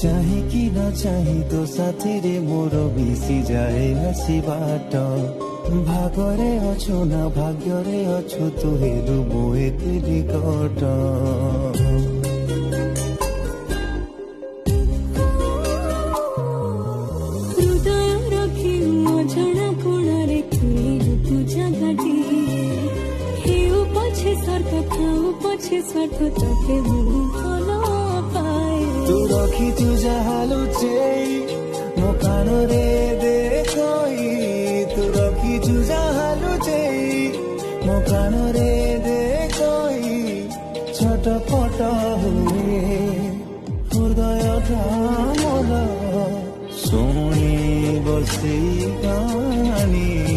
चाहे कि न चाहे तो साथीरे मोर मिसी जाए आसी बाट भागरे अछु ना भाग्यरे अछु तु हेरु मो एते निकट हृदय रखी अजଣା कोणारे खेलु तु जगाटी हेउ पछे स्वार्थ खाऊ पछे स्वार्थ तोके मु भलो पाए तू रखी तू जाहालु चेई मो कानरे देखई तू रखी तू जाहालु चेई मो कानरे देखई छटपट हुए हृदयटा मोर शुणी बसी गानी